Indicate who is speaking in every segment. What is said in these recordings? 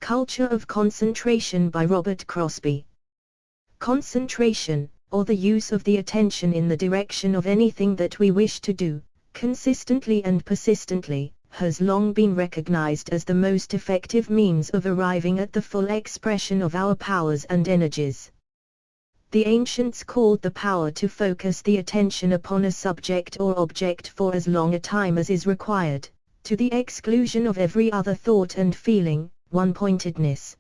Speaker 1: Culture of Concentration by Robert Crosbie. Concentration, or the use of the attention in the direction of anything that we wish to do, consistently and persistently, has long been recognized as the most effective means of arriving at the full expression of our powers and energies. The ancients called the power to focus the attention upon a subject or object for as long a time as is required, to the exclusion of every other thought and feeling, one-pointedness.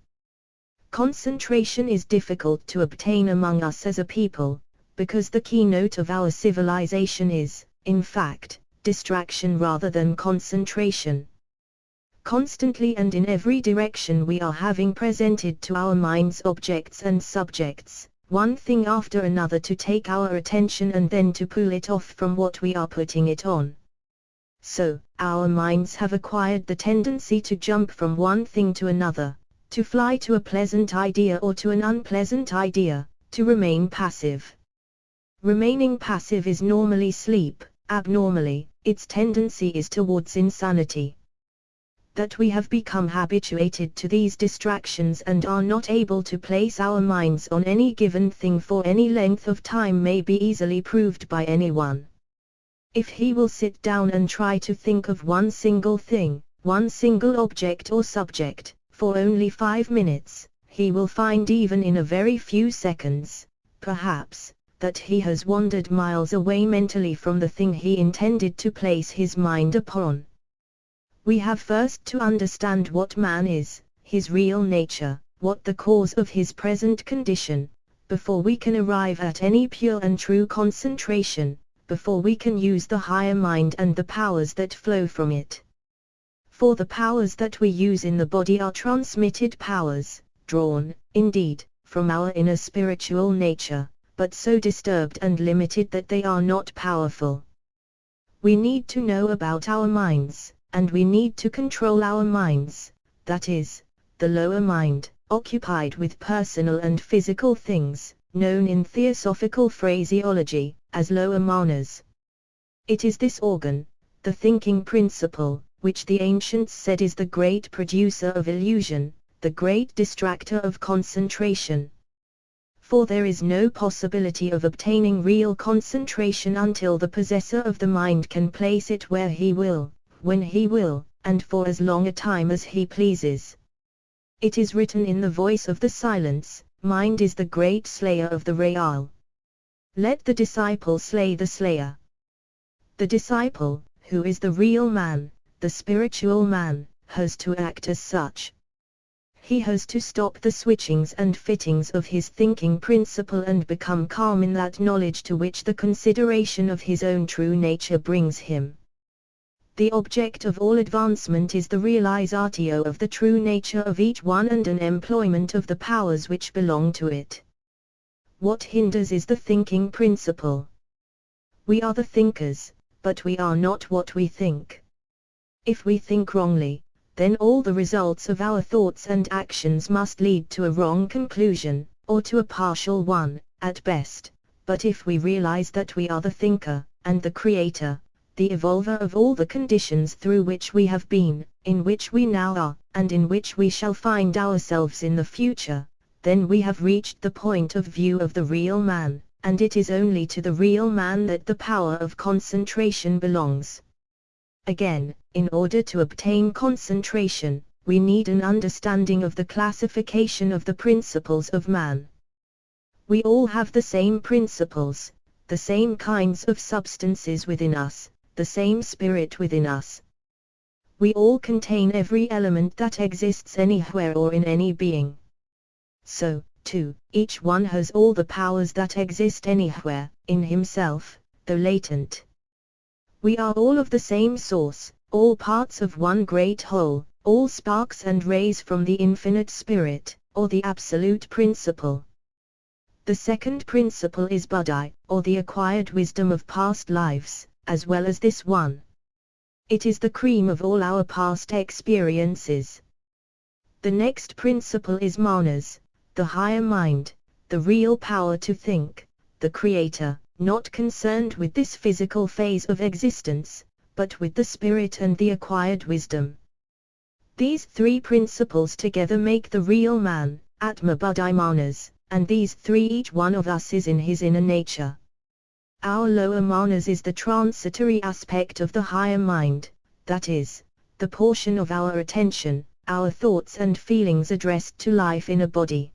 Speaker 1: Concentration is difficult to obtain among us as a people, because the keynote of our civilization is, in fact, distraction rather than concentration. Constantly and in every direction we are having presented to our minds objects and subjects, one thing after another to take our attention and then to pull it off from what we are putting it on. So, our minds have acquired the tendency to jump from one thing to another, to fly to a pleasant idea or to an unpleasant idea, to remain passive. Remaining passive is normally sleep, abnormally, its tendency is towards insanity. That we have become habituated to these distractions and are not able to place our minds on any given thing for any length of time may be easily proved by anyone. If he will sit down and try to think of one single thing, one single object or subject, for only 5 minutes, he will find even in a very few seconds, perhaps, that he has wandered miles away mentally from the thing he intended to place his mind upon. We have first to understand what man is, his real nature, what the cause of his present condition, before we can arrive at any pure and true concentration, before we can use the higher mind and the powers that flow from it. For the powers that we use in the body are transmitted powers, drawn, indeed, from our inner spiritual nature, but so disturbed and limited that they are not powerful. We need to know about our minds, and we need to control our minds, that is, the lower mind, occupied with personal and physical things, known in theosophical phraseology, as lower manas. It is this organ, the thinking principle, which the ancients said is the great producer of illusion, the great distractor of concentration. For there is no possibility of obtaining real concentration until the possessor of the mind can place it where he will, when he will, and for as long a time as he pleases. It is written in the voice of the silence, mind is the great slayer of the real. Let the disciple slay the slayer. The disciple, who is the real man, the spiritual man, has to act as such. He has to stop the switchings and fittings of his thinking principle and become calm in that knowledge to which the consideration of his own true nature brings him. The object of all advancement is the realizatio of the true nature of each one and an employment of the powers which belong to it. What hinders is the thinking principle. We are the thinkers, but we are not what we think. If we think wrongly, then all the results of our thoughts and actions must lead to a wrong conclusion, or to a partial one, at best. But if we realize that we are the thinker, and the creator, the evolver of all the conditions through which we have been, in which we now are, and in which we shall find ourselves in the future, then we have reached the point of view of the real man, and it is only to the real man that the power of concentration belongs. Again, in order to obtain concentration, we need an understanding of the classification of the principles of man. We all have the same principles, the same kinds of substances within us, the same spirit within us. We all contain every element that exists anywhere or in any being. So, too, each one has all the powers that exist anywhere, in himself, though latent. We are all of the same source, all parts of one great whole, all sparks and rays from the infinite spirit, or the absolute principle. The second principle is buddhi, or the acquired wisdom of past lives, as well as this one. It is the cream of all our past experiences. The next principle is manas, the higher mind, the real power to think, the creator, not concerned with this physical phase of existence, but with the spirit and the acquired wisdom. These three principles together make the real man, Atma Buddhi Manas, and these three each one of us is in his inner nature. Our lower manas is the transitory aspect of the higher mind, that is, the portion of our attention, our thoughts and feelings addressed to life in a body.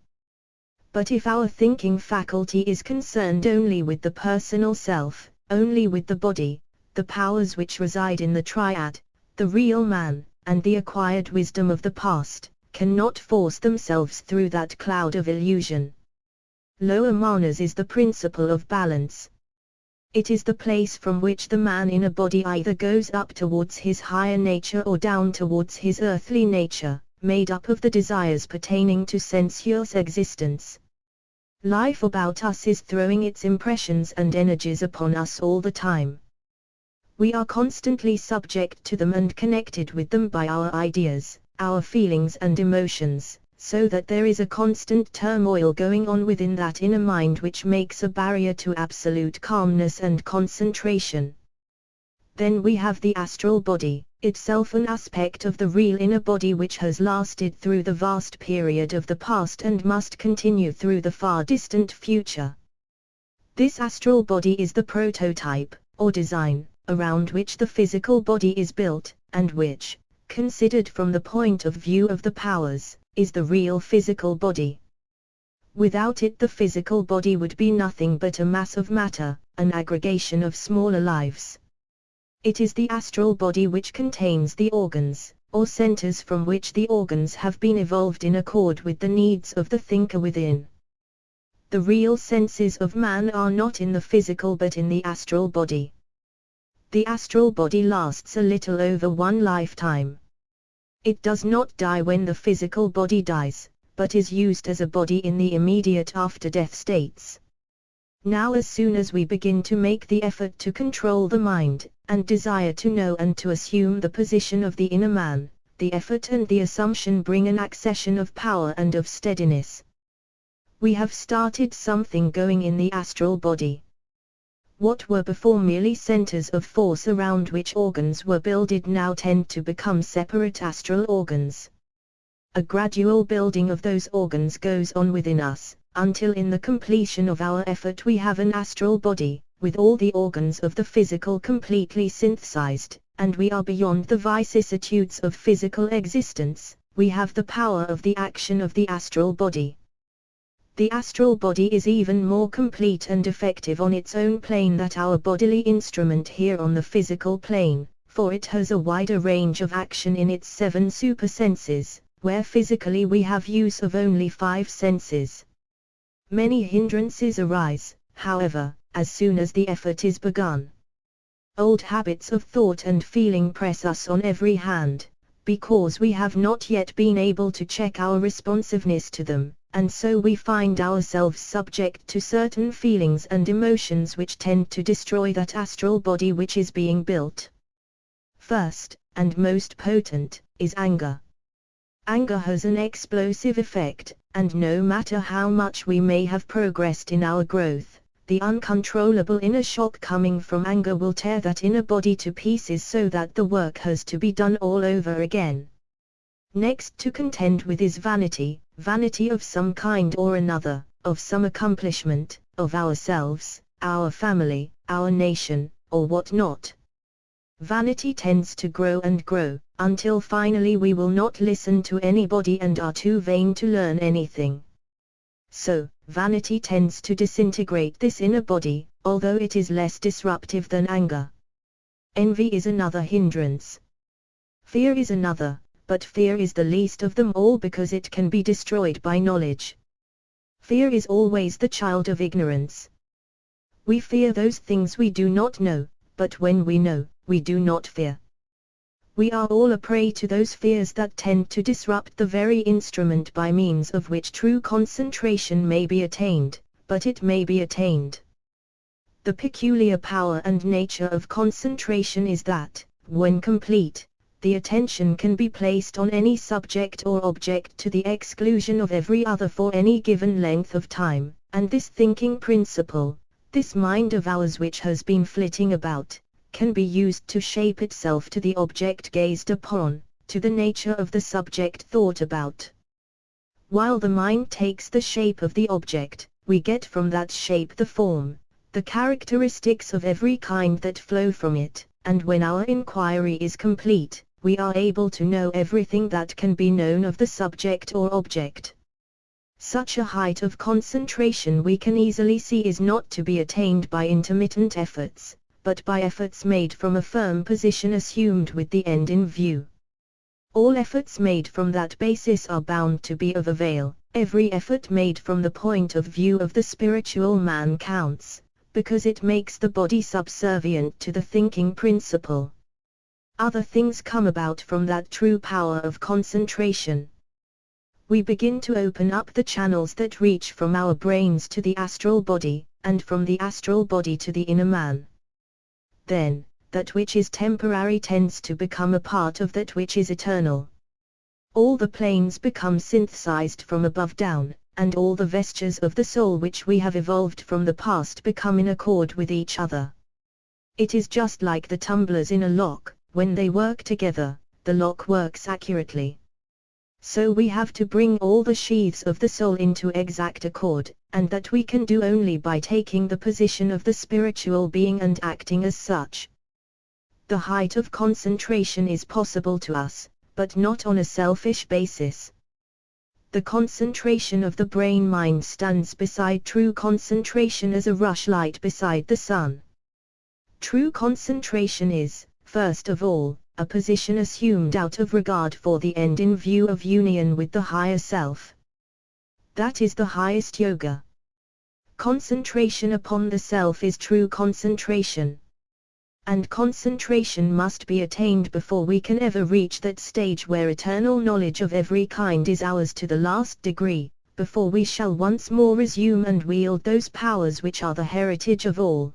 Speaker 1: But if our thinking faculty is concerned only with the personal self, only with the body, the powers which reside in the triad, the real man, and the acquired wisdom of the past, cannot force themselves through that cloud of illusion. Lower manas is the principle of balance. It is the place from which the man in a body either goes up towards his higher nature or down towards his earthly nature, made up of the desires pertaining to sensuous existence. Life about us is throwing its impressions and energies upon us all the time. We are constantly subject to them and connected with them by our ideas, our feelings and emotions, so that there is a constant turmoil going on within that inner mind which makes a barrier to absolute calmness and concentration. Then we have the astral body, itself an aspect of the real inner body which has lasted through the vast period of the past and must continue through the far distant future. This astral body is the prototype, or design, around which the physical body is built, and which, considered from the point of view of the powers, is the real physical body. Without it the physical body would be nothing but a mass of matter, an aggregation of smaller lives. It is the astral body which contains the organs, or centers from which the organs have been evolved in accord with the needs of the thinker within. The real senses of man are not in the physical but in the astral body. The astral body lasts a little over one lifetime. It does not die when the physical body dies, but is used as a body in the immediate after-death states. Now as soon as we begin to make the effort to control the mind, and desire to know and to assume the position of the inner man, the effort and the assumption bring an accession of power and of steadiness. We have started something going in the astral body. What were before merely centers of force around which organs were builded now tend to become separate astral organs. A gradual building of those organs goes on within us, until in the completion of our effort we have an astral body, with all the organs of the physical completely synthesized, and we are beyond the vicissitudes of physical existence, we have the power of the action of the astral body. The astral body is even more complete and effective on its own plane than our bodily instrument here on the physical plane, for it has a wider range of action in its 7 supersenses, where physically we have use of only 5 senses. Many hindrances arise, however, as soon as the effort is begun. Old habits of thought and feeling press us on every hand, because we have not yet been able to check our responsiveness to them, and so we find ourselves subject to certain feelings and emotions which tend to destroy that astral body which is being built. First, and most potent, is anger. Anger has an explosive effect, and no matter how much we may have progressed in our growth, the uncontrollable inner shock coming from anger will tear that inner body to pieces so that the work has to be done all over again. Next to contend with is vanity, vanity of some kind or another, of some accomplishment, of ourselves, our family, our nation, or what not. Vanity tends to grow and grow, until finally we will not listen to anybody and are too vain to learn anything. So, vanity tends to disintegrate this inner body, although it is less disruptive than anger. Envy is another hindrance. Fear is another, but fear is the least of them all because it can be destroyed by knowledge. Fear is always the child of ignorance. We fear those things we do not know, but when we know, we do not fear. We are all a prey to those fears that tend to disrupt the very instrument by means of which true concentration may be attained, but it may be attained. The peculiar power and nature of concentration is that, when complete, the attention can be placed on any subject or object to the exclusion of every other for any given length of time, and this thinking principle, this mind of ours which has been flitting about, can be used to shape itself to the object gazed upon, to the nature of the subject thought about. While the mind takes the shape of the object, we get from that shape the form, the characteristics of every kind that flow from it, and when our inquiry is complete, we are able to know everything that can be known of the subject or object. Such a height of concentration we can easily see is not to be attained by intermittent efforts, but by efforts made from a firm position assumed with the end in view. All efforts made from that basis are bound to be of avail. Every effort made from the point of view of the spiritual man counts, because it makes the body subservient to the thinking principle. Other things come about from that true power of concentration. We begin to open up the channels that reach from our brains to the astral body, and from the astral body to the inner man. Then, that which is temporary tends to become a part of that which is eternal. All the planes become synthesized from above down, and all the vestures of the soul which we have evolved from the past become in accord with each other. It is just like the tumblers in a lock. When they work together, the lock works accurately. So we have to bring all the sheaths of the soul into exact accord, and that we can do only by taking the position of the spiritual being and acting as such. The height of concentration is possible to us, but not on a selfish basis. The concentration of the brain-mind stands beside true concentration as a rushlight beside the sun. True concentration is, first of all, a position assumed out of regard for the end in view of union with the higher self. That is the highest yoga. Concentration upon the self is true concentration. And concentration must be attained before we can ever reach that stage where eternal knowledge of every kind is ours to the last degree, before we shall once more resume and wield those powers which are the heritage of all.